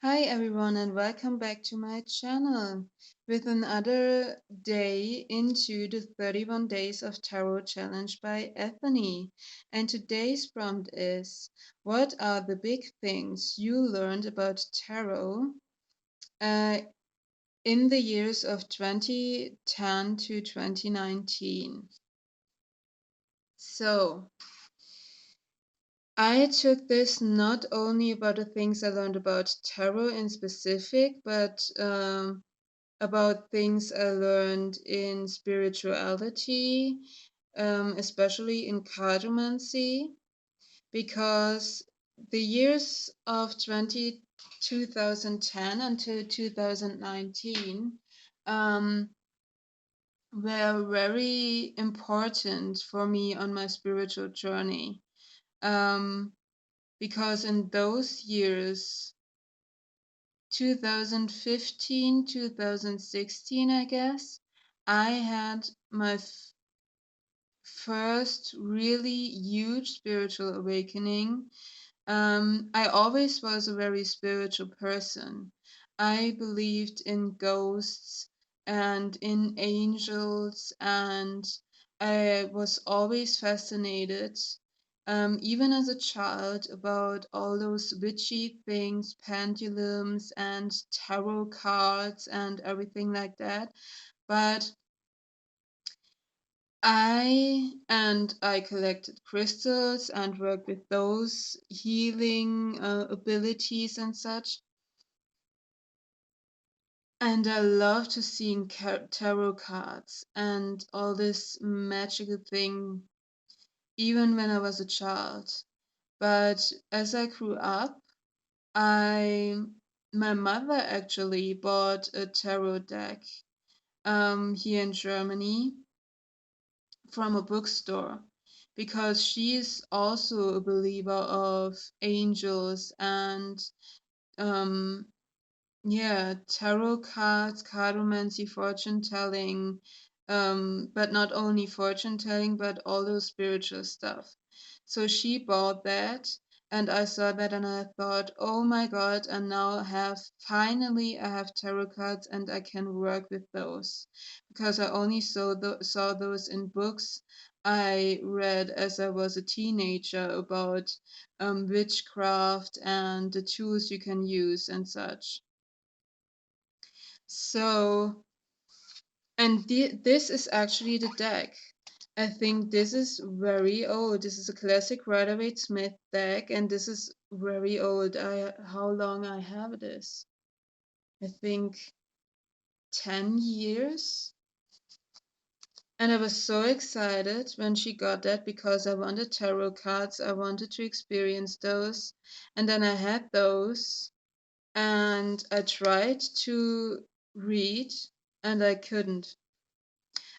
Hi everyone and welcome back to my channel with another day into the 31 Days of Tarot Challenge by Ethony. And today's prompt is, what are the big things you learned about tarot uh, in the years of 2010 to 2019? So, I took this not only about the things I learned about tarot in specific, but about things I learned in spirituality, especially in cartomancy, because the years of 2010 until 2019 um, were very important for me on my spiritual journey. Um, because in those years, 2015, 2016, I guess, I had my first really huge spiritual awakening. I always was a very spiritual person. I believed in ghosts and in angels, and I was always fascinated, even as a child, about all those witchy things, pendulums, and tarot cards, and everything like that. But I collected crystals and worked with those healing abilities and such. And I love to seeing tarot cards and all this magical thing, even when I was a child. But as I grew up, I my mother actually bought a tarot deck here in Germany from a bookstore because she is also a believer of angels and um yeah, tarot cards, cardomancy, fortune telling, but not only fortune telling, but all those spiritual stuff. So she bought that, and I saw that, and I thought, oh my God, and now I have tarot cards, and I can work with those because I only saw those in books I read as I was a teenager about witchcraft and the tools you can use and such. So, and this is actually the deck. I think this is very old. This is a classic Rider-Waite-Smith deck, and this is very old. How long I have this? I think 10 years. And I was so excited when she got that because I wanted tarot cards. I wanted to experience those. And then I had those, and I tried to read, and I couldn't.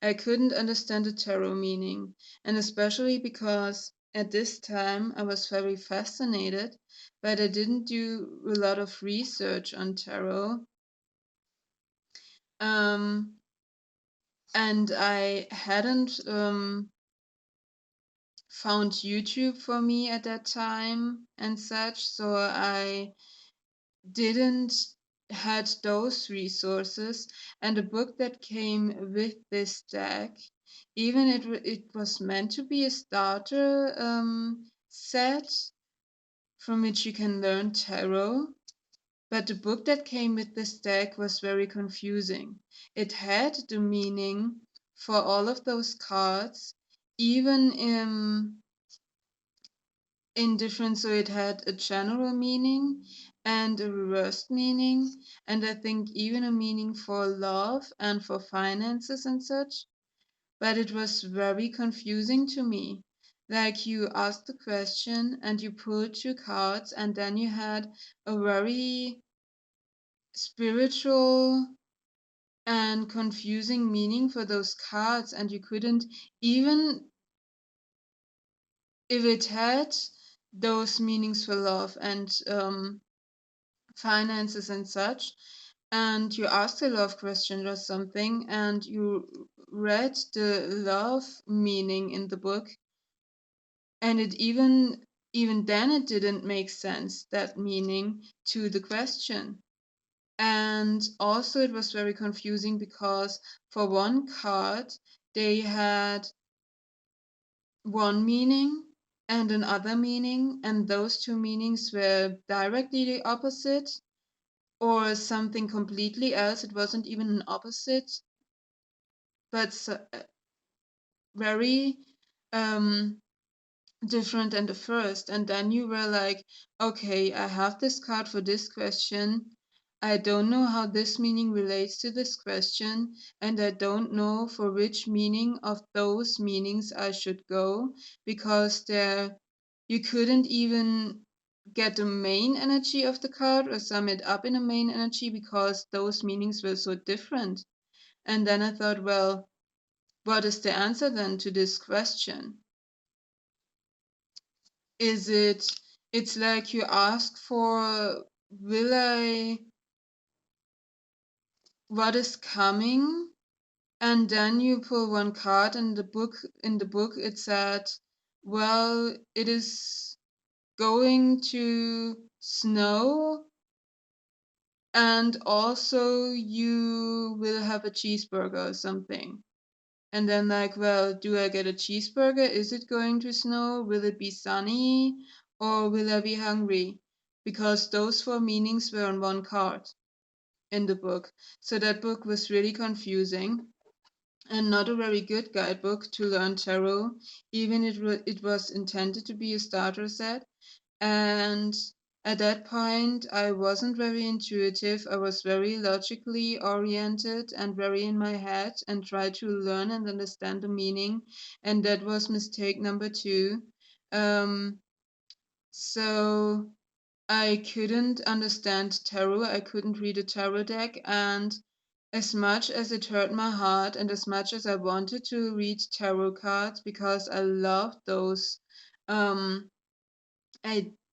I couldn't understand the tarot meaning, and especially because at this time I was very fascinated, but I didn't do a lot of research on tarot. Um, and I hadn't found YouTube for me at that time and such, so I didn't had those resources. And the book that came with this deck, even it was meant to be a starter set from which you can learn tarot, but the book that came with this deck was very confusing. It had the meaning for all of those cards, even in different, so it had a general meaning and a reversed meaning, and I think even a meaning for love and for finances and such. But it was very confusing to me. Like, you asked the question and you pulled two cards, and then you had a very spiritual and confusing meaning for those cards, and you couldn't, even if it had those meanings for love and finances and such, and you asked a love question or something, and you read the love meaning in the book, and it even even then it didn't make sense, that meaning to the question. And also it was very confusing because for one card they had one meaning and another meaning, and those two meanings were directly the opposite or something completely else. It wasn't even an opposite, but very um, different than the first. And then you were like, okay, I have this card for this question. I don't know how this meaning relates to this question, and I don't know for which meaning of those meanings I should go, because there you couldn't even get the main energy of the card or sum it up in a main energy because those meanings were so different. And then I thought, well, what is the answer then to this question? Is it's like you ask for, will I, what is coming? And then you pull one card, and in the book it said, well, it is going to snow, and also you will have a cheeseburger or something. And then, like, well, do I get a cheeseburger? Is it going to snow? Will it be sunny? Or will I be hungry? Because those four meanings were on one card in the book. So that book was really confusing and not a very good guidebook to learn tarot, even it was intended to be a starter set. And at that point, I wasn't very intuitive. I was very logically oriented and very in my head and tried to learn and understand the meaning. And that was mistake number two. Um, so I couldn't understand tarot. I couldn't read a tarot deck. And as much as it hurt my heart and as much as I wanted to read tarot cards because I loved those, um,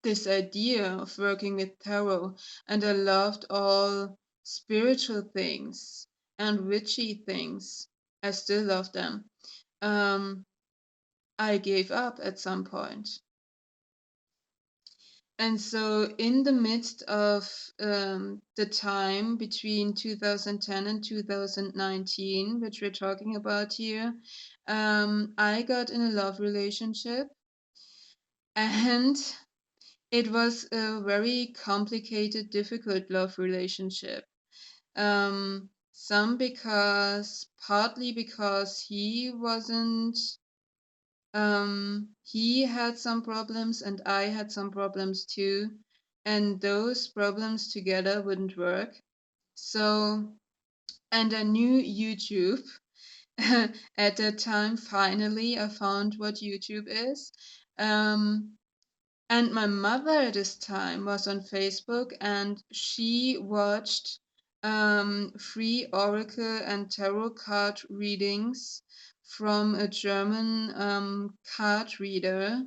this idea of working with tarot, and I loved all spiritual things and witchy things. I still love them. Um, I gave up at some point. And so, in the midst of the time between 2010 and 2019, which we're talking about here, I got in a love relationship, and it was a very complicated, difficult love relationship. Some because, partly because he had some problems and I had some problems too, and those problems together wouldn't work. So, and I knew YouTube. At that time, finally, I found what YouTube is. Um, And my mother at this time was on Facebook, and she watched free oracle and tarot card readings from a German card reader,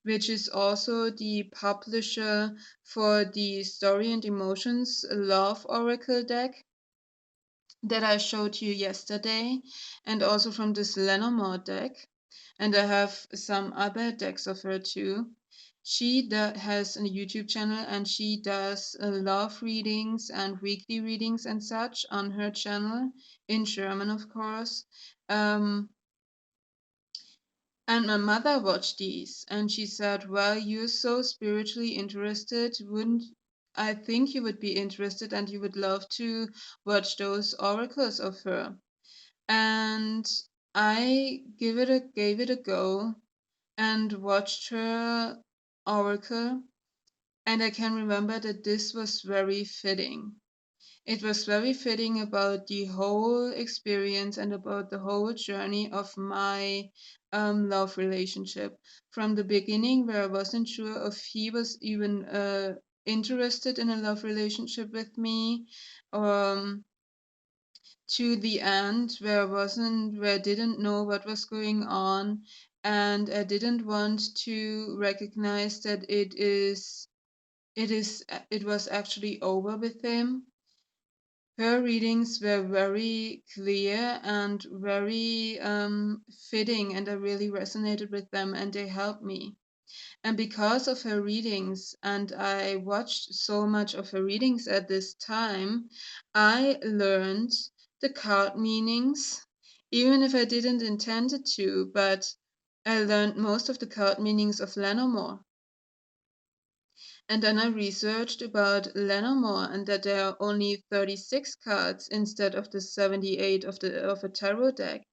which is also the publisher for the Story and Emotions Love Oracle deck that I showed you yesterday, and also from this Lenormand deck. And I have some other decks of her too. She has a YouTube channel, and she does love readings and weekly readings and such on her channel, in German, of course. Um, and my mother watched these, and she said, well, you're so spiritually interested. Wouldn't I think you would be interested and you would love to watch those oracles of her? And I gave it a go and watched her oracle, and I can remember that this was very fitting. It was very fitting about the whole experience and about the whole journey of my love relationship. From the beginning, where I wasn't sure if he was even interested in a love relationship with me, um, to the end, where I didn't know what was going on, and I didn't want to recognize that it was actually over with him. Her readings were very clear and very fitting, and I really resonated with them, and they helped me. And because of her readings, and I watched so much of her readings at this time, I learned the card meanings, even if I didn't intend it to, but I learned most of the card meanings of Lenormand. And then I researched about Lenormand and that there are only 36 cards instead of the 78 of a tarot deck,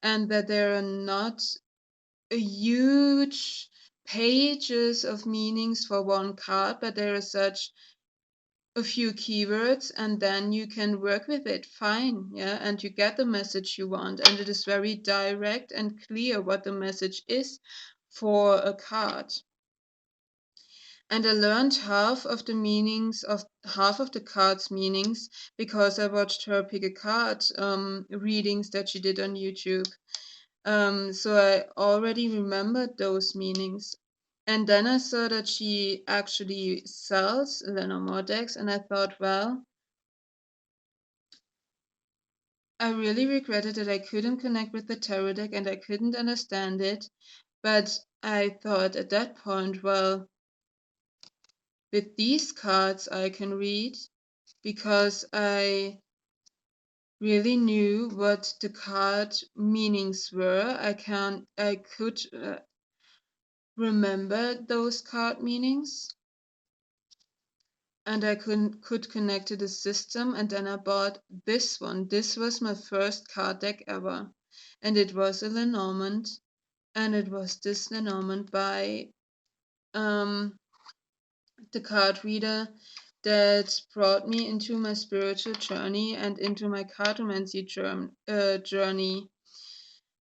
and that there are not a huge pages of meanings for one card, but there are such a few keywords, and then you can work with it fine, yeah, and you get the message you want, and it is very direct and clear what the message is for a card. And I learned half of the cards meanings because I watched her pick a card readings that she did on YouTube. So I already remembered those meanings. And then I saw that she actually sells Lenormand decks, and I thought, well, I really regretted that I couldn't connect with the tarot deck and I couldn't understand it. But I thought at that point, well, with these cards I can read because I really knew what the card meanings were. I could remember those card meanings, and I could connect to the system. And then I bought this one. This was my first card deck ever, and it was a Lenormand, and it was this Lenormand by um the card reader that brought me into my spiritual journey and into my cartomancy journey.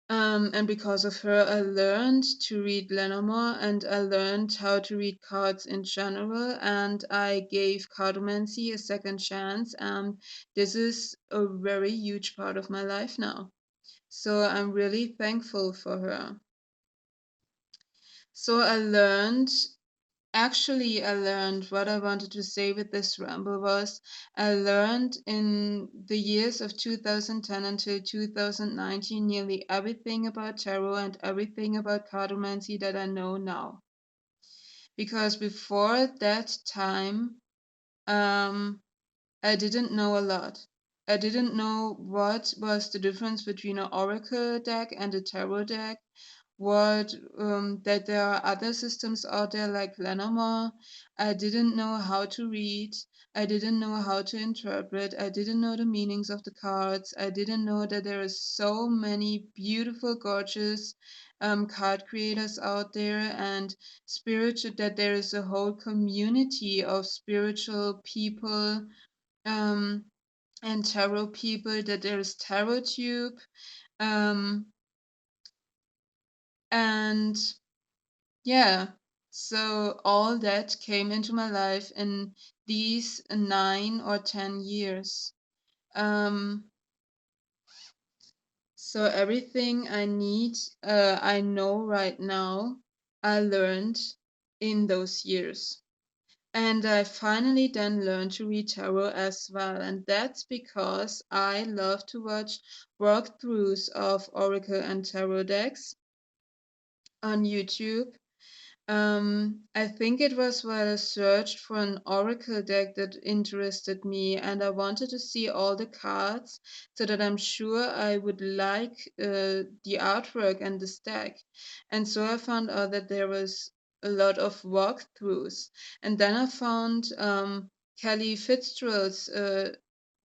And because of her, I learned to read Lenormand, and I learned how to read cards in general, and I gave cartomancy a second chance. And this is a very huge part of my life now. So I'm really thankful for her. So I learned what I wanted to say with this ramble was I learned in the years of 2010 until 2019 nearly everything about tarot and everything about cartomancy that I know now. Because before that time, um, I didn't know a lot. I didn't know what was the difference between an oracle deck and a tarot deck, what that there are other systems out there like Lenormand. I didn't know how to read. I didn't know how to interpret. I didn't know the meanings of the cards. I didn't know that there are so many beautiful, gorgeous card creators out there, and spiritual that there is a whole community of spiritual people um, and tarot people, that there is tarot tube, um, and yeah, so all that came into my life in these 9 or 10 years. Um, so everything I know right now, I learned in those years. And I finally then learned to read tarot as well. And that's because I love to watch walkthroughs of Oracle and tarot decks on YouTube. I think it was while I searched for an oracle deck that interested me, and I wanted to see all the cards so that I'm sure I would like the artwork and the stack. And so I found out that there was a lot of walkthroughs. And then I found Kelly Fitzgerald's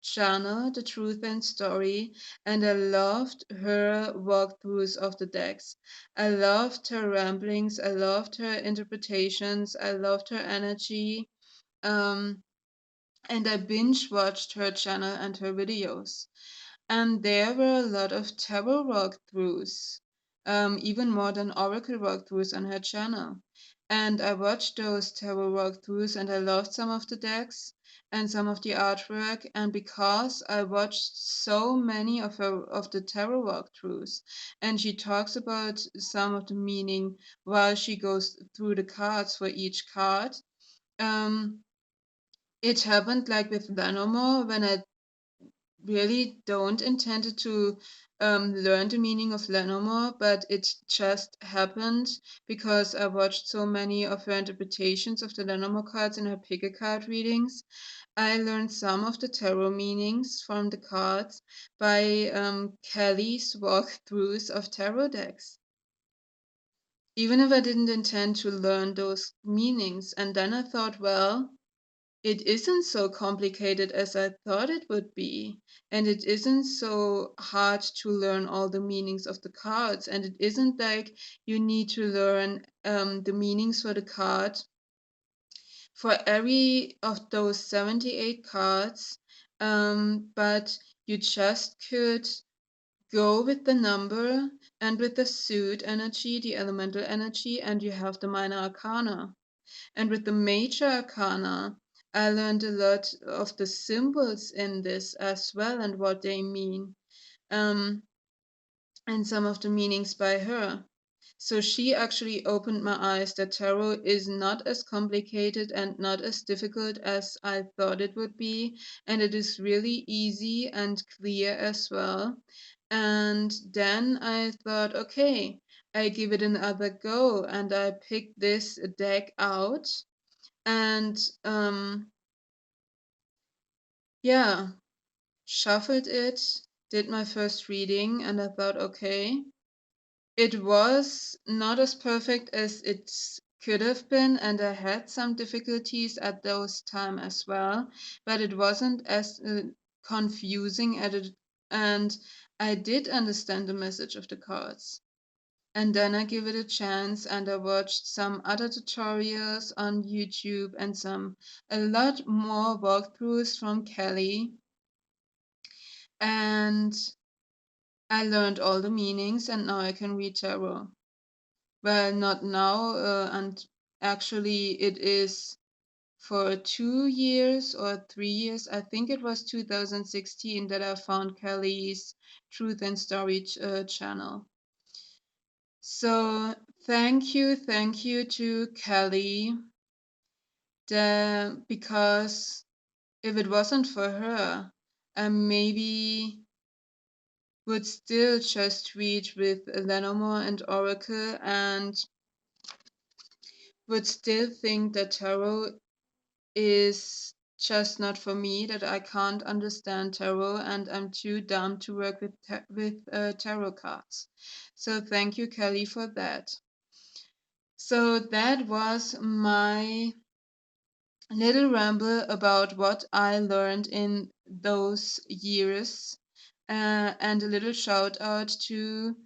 channel, The Truth and Story, and I loved her walkthroughs of the decks. I loved her ramblings, I loved her interpretations, I loved her energy. Um, and I binge watched her channel and her videos. And there were a lot of tarot walkthroughs, even more than oracle walkthroughs on her channel. And I watched those tarot walkthroughs and I loved some of the decks and some of the artwork. And because I watched so many of the tarot walkthroughs, and she talks about some of the meaning while she goes through the cards for each card. Um, it happened like with Venomo when I really don't intend to learn the meaning of Lenormand, but it just happened because I watched so many of her interpretations of the Lenormand cards in her pick a card readings. I learned some of the tarot meanings from the cards by Kelly's walkthroughs of tarot decks. Even if I didn't intend to learn those meanings. And then I thought, well, it isn't so complicated as I thought it would be. And it isn't so hard to learn all the meanings of the cards. And it isn't like you need to learn the meanings for the card for every of those 78 cards. But you just could go with the number and with the suit energy, the elemental energy, and you have the minor arcana. And with the major arcana, I learned a lot of the symbols in this as well and what they mean, um, and some of the meanings by her. So she actually opened my eyes that tarot is not as complicated and not as difficult as I thought it would be. And it is really easy and clear as well. And then I thought, okay, I give it another go. And I picked this deck out and yeah, shuffled it, did my first reading, and I thought, okay, it was not as perfect as it could have been, and I had some difficulties at those time as well, but it wasn't as confusing as it, and I did understand the message of the cards. And then I give it a chance and I watched some other tutorials on YouTube and a lot more walkthroughs from Kelly. And I learned all the meanings and now I can read tarot. Well, not now, and actually it is for 2 years or 3 years. I think it was 2016 that I found Kelly's Truth and Story channel. So thank you to Kelly, because if it wasn't for her, I maybe would still just read with Lenormand and Oracle and would still think that tarot is just not for me, that I can't understand tarot and I'm too dumb to work with tarot cards. So thank you, Kelly, for that. So that was my little ramble about what I learned in those years, and a little shout out to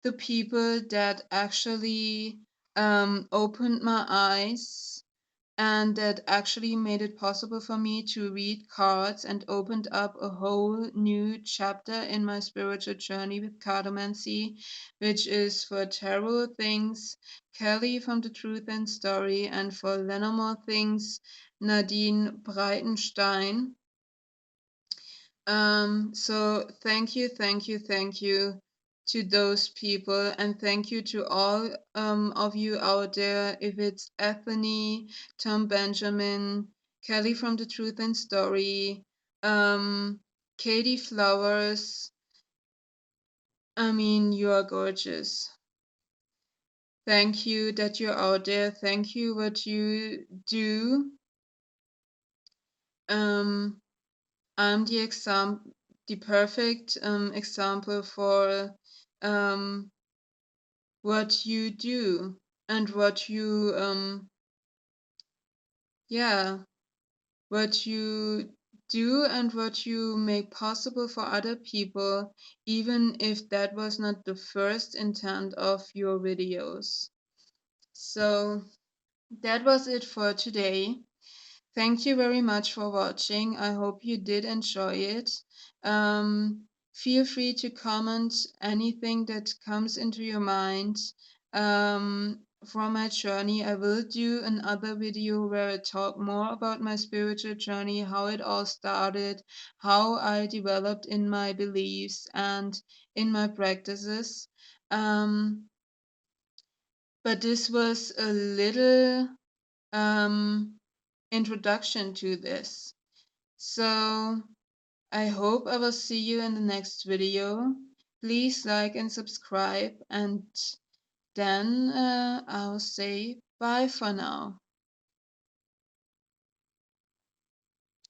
the people that actually opened my eyes and that actually made it possible for me to read cards and opened up a whole new chapter in my spiritual journey with cardomancy, which is for tarot things, Kelly from the Truth and Story, and for Lenormand things, Nadine Breitenstein. So thank you to those people, and thank you to all of you out there. If it's Ethony, Tom Benjamin, Kelly from the Truth and Story, Katie Flowers. I mean, you are gorgeous. Thank you that you're out there. Thank you what you do. I'm the perfect example for um, what you do and what you yeah, what you do and what you make possible for other people, even if that was not the first intent of your videos. So that was it for today. Thank you very much for watching. I hope you did enjoy it. Feel free to comment anything that comes into your mind from my journey. I will do another video where I talk more about my spiritual journey, how it all started, how I developed in my beliefs and in my practices. But this was a little um, introduction to this. So I hope I will see you in the next video. Please like and subscribe, and then I'll say bye for now.